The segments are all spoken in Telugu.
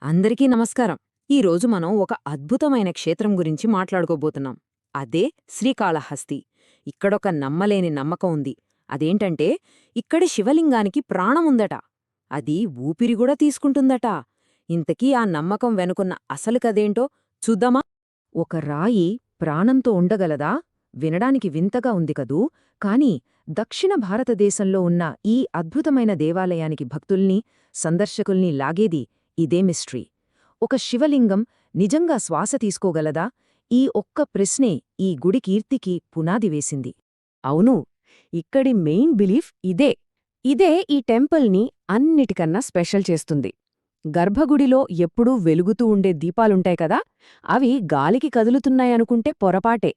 అందరికీ నమస్కారం. ఈరోజు మనం ఒక అద్భుతమైన క్షేత్రం గురించి మాట్లాడుకోబోతున్నాం. అదే శ్రీకాళహస్తి. ఇక్కడొక నమ్మలేని నమ్మకం ఉంది. అదేంటంటే ఇక్కడి శివలింగానికి ప్రాణముందట. అది ఊపిరి కూడా తీసుకుంటుందట. ఇంతకీ ఆ నమ్మకం వెనుకున్న అసలు కదేంటో చూద్దామా? ఒక రాయి ప్రాణంతో ఉండగలదా? వినడానికి వింతగా ఉంది కదూ. కాని దక్షిణ భారతదేశంలో ఉన్న ఈ అద్భుతమైన దేవాలయానికి భక్తుల్ని, సందర్శకుల్ని లాగేది ఇదే మిస్ట్రీ. ఒక శివలింగం నిజంగా శ్వాస తీసుకోగలదా? ఈ ఒక్క ప్రశ్నే ఈ గుడి కీర్తికి పునాది వేసింది. అవును, ఇక్కడి మెయిన్ బిలీఫ్ ఇదే. ఇదే ఈ టెంపుల్ని అన్నిటికన్నా స్పెషల్ చేస్తుంది. గర్భగుడిలో ఎప్పుడూ వెలుగుతూ ఉండే దీపాలుంటాయి కదా, అవి గాలికి కదులుతున్నాయనుకుంటే పొరపాటే.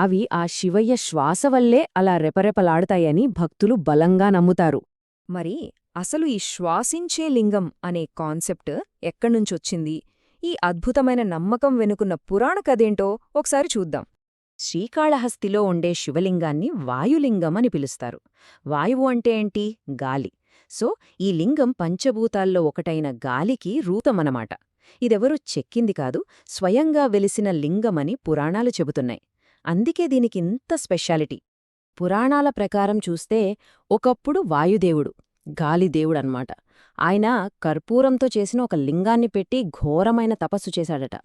అవి ఆ శివయ్య శ్వాస వల్లే అలా రెపరెపలాడతాయని భక్తులు బలంగా నమ్ముతారు. మరి అసలు ఈ శ్వాసించే లింగం అనే కాన్సెప్ట్ ఎక్కడ్నుంచొచ్చింది? ఈ అద్భుతమైన నమ్మకం వెనుకున్న పురాణ కథేంటో ఒకసారి చూద్దాం. శ్రీకాళహస్తిలో ఉండే శివలింగాన్ని వాయులింగం అని పిలుస్తారు. వాయువు అంటే ఏంటి? గాలి. సో ఈ లింగం పంచభూతాల్లో ఒకటైన గాలికి రూపమనమాట. ఇదెవరూ చెక్కింది కాదు, స్వయంగా వెలిసిన లింగమని పురాణాలు చెబుతున్నాయి. అందుకే దీనికింత స్పెషాలిటీ. పురాణాల ప్రకారం చూస్తే ఒకప్పుడు వాయుదేవుడు, గాలిదేవుడన్మాట. ఆయన కర్పూరంతో చేసిన ఒక లింగాన్ని పెట్టి ఘోరమైన తపస్సు చేశాడట.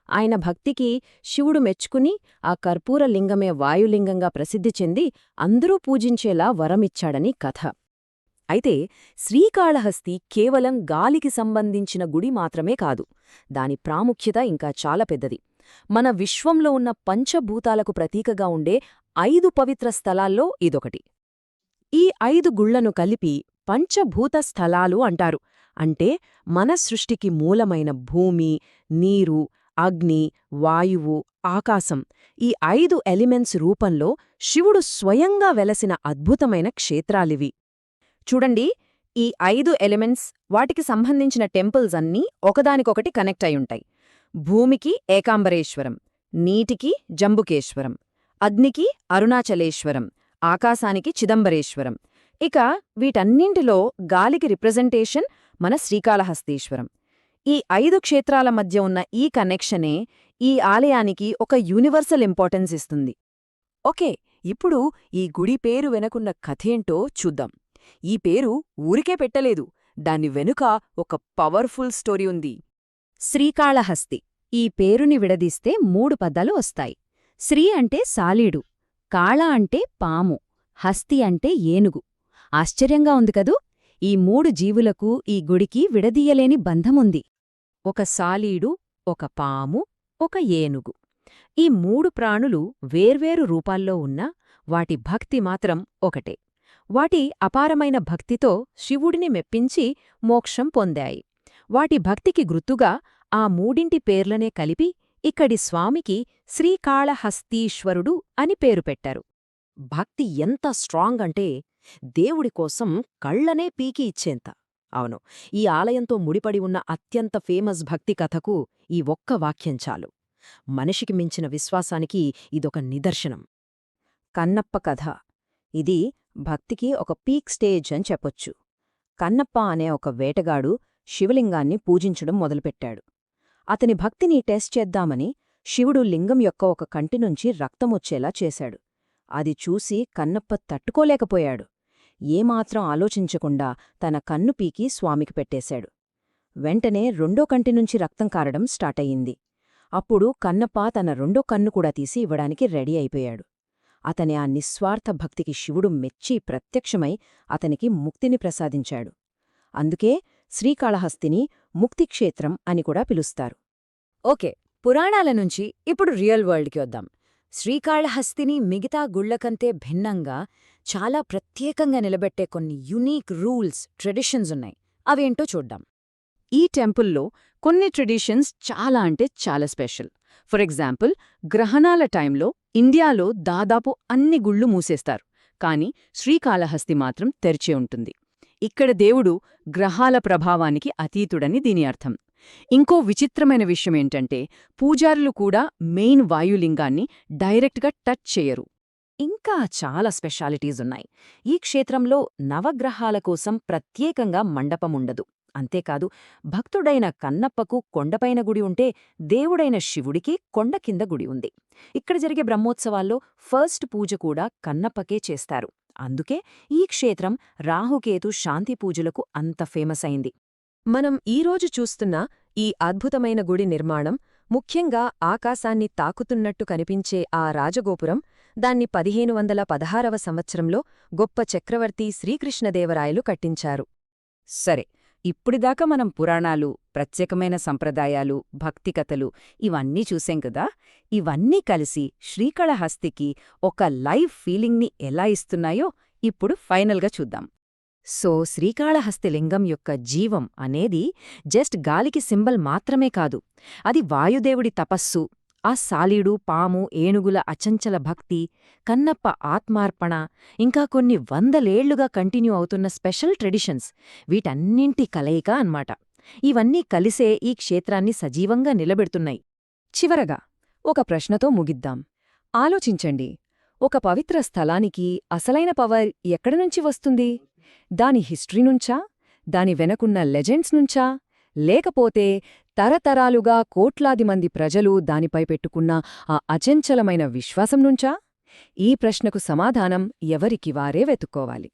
ఆయన భక్తికి శివుడు మెచ్చుకుని ఆ కర్పూర లింగమే వాయులింగంగా ప్రసిద్ధి చెంది అందరూ పూజించేలా వరమిచ్చాడని కథ. అయితే శ్రీకాళహస్తి కేవలం గాలికి సంబంధించిన గుడి మాత్రమే కాదు. దాని ప్రాముఖ్యత ఇంకా చాలా పెద్దది. మన విశ్వంలో ఉన్న పంచభూతాలకు ప్రతీకగా ఉండే 5 పవిత్ర స్థలాల్లో ఇదొకటి. ఈ 5 గుళ్లను కలిపి పంచభూత స్థలాలు అంటారు. అంటే మన సృష్టికి మూలమైన భూమి, నీరు, అగ్ని, వాయువు, ఆకాశం, ఈ 5 ఎలిమెంట్స్ రూపంలో శివుడు స్వయంగా వెలసిన అద్భుతమైన క్షేత్రాలివి. చూడండి, ఈ 5 ఎలిమెంట్స్, వాటికి సంబంధించిన టెంపుల్స్ అన్నీ ఒకదానికొకటి కనెక్ట్ అయ్యుంటాయి. భూమికి ఏకాంబరేశ్వరం, నీటికి జంబుకేశ్వరం, అగ్నికి అరుణాచలేశ్వరం, ఆకాశానికి చిదంబరేశ్వరం. ఇక వీటన్నింటిలో గాలికి రిప్రజెంటేషన్ మన శ్రీకాళహస్తీశ్వరం. ఈ 5 క్షేత్రాల మధ్య ఉన్న ఈ కనెక్షనే ఈ ఆలయానికి ఒక యూనివర్సల్ ఇంపార్టెన్స్ ఇస్తుంది. ఓకే, ఇప్పుడు ఈ గుడి పేరు వెనుకున్న కథేంటో చూద్దాం. ఈ పేరు ఊరికే పెట్టలేదు, దాని వెనుక ఒక పవర్ఫుల్ స్టోరీ ఉంది. శ్రీకాళహస్తి ఈ పేరుని విడదీస్తే 3 పదాలు వస్తాయి. శ్రీ అంటే సాలీడు, కాళ అంటే పాము, హస్తి అంటే ఏనుగు. ఆశ్చర్యంగా ఉంది కదూ. ఈ 3 జీవులకు ఈ గుడికి విడదీయలేని బంధముంది. ఒక సాలీడు, ఒక పాము, ఒక ఏనుగు. ఈ 3 ప్రాణులు వేర్వేరు రూపాల్లో ఉన్నా వాటి భక్తి మాత్రం ఒకటే. వాటి అపారమైన భక్తితో శివుడిని మెప్పించి మోక్షం పొందాయి. వాటి భక్తికి గుర్తుగా ఆ 3 పేర్లనే కలిపి ఇక్కడి స్వామికి శ్రీకాళహస్తీశ్వరుడు అని పేరు పెట్టారు. భక్తి ఎంత స్ట్రాంగ్ అంటే దేవుడి కోసం కళ్లనే పీకి ఇచ్చేంత. అవును, ఈ ఆలయంతో ముడిపడి ఉన్న అత్యంత ఫేమస్ భక్తి కథకు ఈ ఒక్క వాక్యం చాలు. మనిషికి మించిన విశ్వాసానికి ఇదొక నిదర్శనం. కన్నప్ప కథ. ఇది భక్తికి ఒక పీక్ స్టేజ్ అని చెప్పొచ్చు. కన్నప్ప అనే ఒక వేటగాడు శివలింగాన్ని పూజించడం మొదలుపెట్టాడు. అతని భక్తిని టెస్ట్ చేద్దామని శివుడు లింగం యొక్క ఒక కంటినుంచి రక్తమొచ్చేలా చేశాడు. అది చూసి కన్నప్ప తట్టుకోలేకపోయాడు. ఏమాత్రం ఆలోచించకుండా తన కన్ను పీకి స్వామికి పెట్టేశాడు. వెంటనే రెండో కంటినుంచి రక్తం కారడం స్టార్టయింది. అప్పుడు కన్నప్ప తన రెండో కన్ను కూడా తీసి ఇవ్వడానికి రెడీ అయిపోయాడు. అతని ఆ నిస్వార్థ భక్తికి శివుడు మెచ్చి ప్రత్యక్షమై అతనికి ముక్తిని ప్రసాదించాడు. అందుకే శ్రీకాళహస్తిని ముక్తిక్షేత్రం అని కూడా పిలుస్తారు. ఓకే, పురాణాల నుంచి ఇప్పుడు రియల్ వరల్డ్కి వద్దాం. శ్రీకాళహస్తిని మిగతా గుళ్లకంటే భిన్నంగా చాలా ప్రత్యేకంగా నిలబెట్టే కొన్ని యునీక్ రూల్స్, ట్రెడిషన్స్ ఉన్నాయి. అవేంటో చూద్దాం. ఈ టెంపుల్లో కొన్ని ట్రెడిషన్స్ చాలా అంటే చాలా స్పెషల్. ఫర్ ఎగ్జాంపుల్, గ్రహణాల టైంలో ఇండియాలో దాదాపు అన్ని గుళ్ళు మూసేస్తారు, కాని శ్రీకాళహస్తి మాత్రం తెరిచే ఉంటుంది. ఇక్కడ దేవుడు గ్రహాల ప్రభావానికి అతీతుడని దీని అర్థం. ఇంకో విచిత్రమైన విషయమేంటంటే పూజారులు కూడా మెయిన్ వాయులింగాన్ని డైరెక్ట్గా టచ్ చేయరు. ఇంకా చాలా స్పెషాలిటీస్ ఉన్నాయి. ఈ క్షేత్రంలో నవగ్రహాల కోసం ప్రత్యేకంగా మండపముండదు. అంతేకాదు భక్తుడైన కన్నప్పకు కొండపైన గుడి ఉంటే దేవుడైన శివుడికి కొండ కింద గుడి ఉంది. ఇక్కడ జరిగే బ్రహ్మోత్సవాల్లో ఫస్ట్ పూజ కూడా కన్నప్పకే చేస్తారు. అందుకే ఈ క్షేత్రం రాహుకేతు శాంతి పూజలకు అంత ఫేమస్ అయింది. మనం ఈరోజు చూస్తున్న ఈ అద్భుతమైన గుడి నిర్మాణం, ముఖ్యంగా ఆకాశాన్ని తాకుతున్నట్టు కనిపించే ఆ రాజగోపురం, దాన్ని 1516వ సంవత్సరంలో గొప్ప చక్రవర్తి శ్రీకృష్ణదేవరాయలు కట్టించారు. సరే, ఇప్పుడిదాకా మనం పురాణాలు, ప్రత్యేకమైన సంప్రదాయాలు, భక్తికథలు ఇవన్నీ చూసేం కదా. ఇవన్నీ కలిసి శ్రీకాళహస్తికి ఒక లైవ్ ఫీలింగ్ని ఎలా ఇస్తున్నాయో ఇప్పుడు ఫైనల్గా చూద్దాం. సో శ్రీకాళహస్తి లింగం యొక్క జీవం అనేది జస్ట్ గాలికి సింబల్ మాత్రమే కాదు. అది వాయుదేవుడి తపస్సు, ఆ సాలీడు, పాము, ఏనుగుల అచంచల భక్తి, కన్నప్ప ఆత్మార్పణ, ఇంకా కొన్ని వందలేళ్లుగా కంటిన్యూ అవుతున్న స్పెషల్ ట్రెడిషన్స్, వీటన్నింటి కలయిక అన్మాట. ఇవన్నీ కలిసే ఈ క్షేత్రాన్ని సజీవంగా నిలబెడుతున్నాయి. చివరగా ఒక ప్రశ్నతో ముగిద్దాం. ఆలోచించండి, ఒక పవిత్ర స్థలానికి అసలైన పవర్ ఎక్కడినుంచి వస్తుంది? దాని హిస్టరీ నుంచా? దాని వెనకున్న లెజెండ్స్ నుంచా? లేకపోతే తరతరాలుగా కోట్లాది మంది ప్రజలు దానిపై పెట్టుకున్న ఆ అచంచలమైన విశ్వాసం నుంచా? ఈ ప్రశ్నకు సమాధానం ఎవరికి వారే వెతుక్కోవాలి.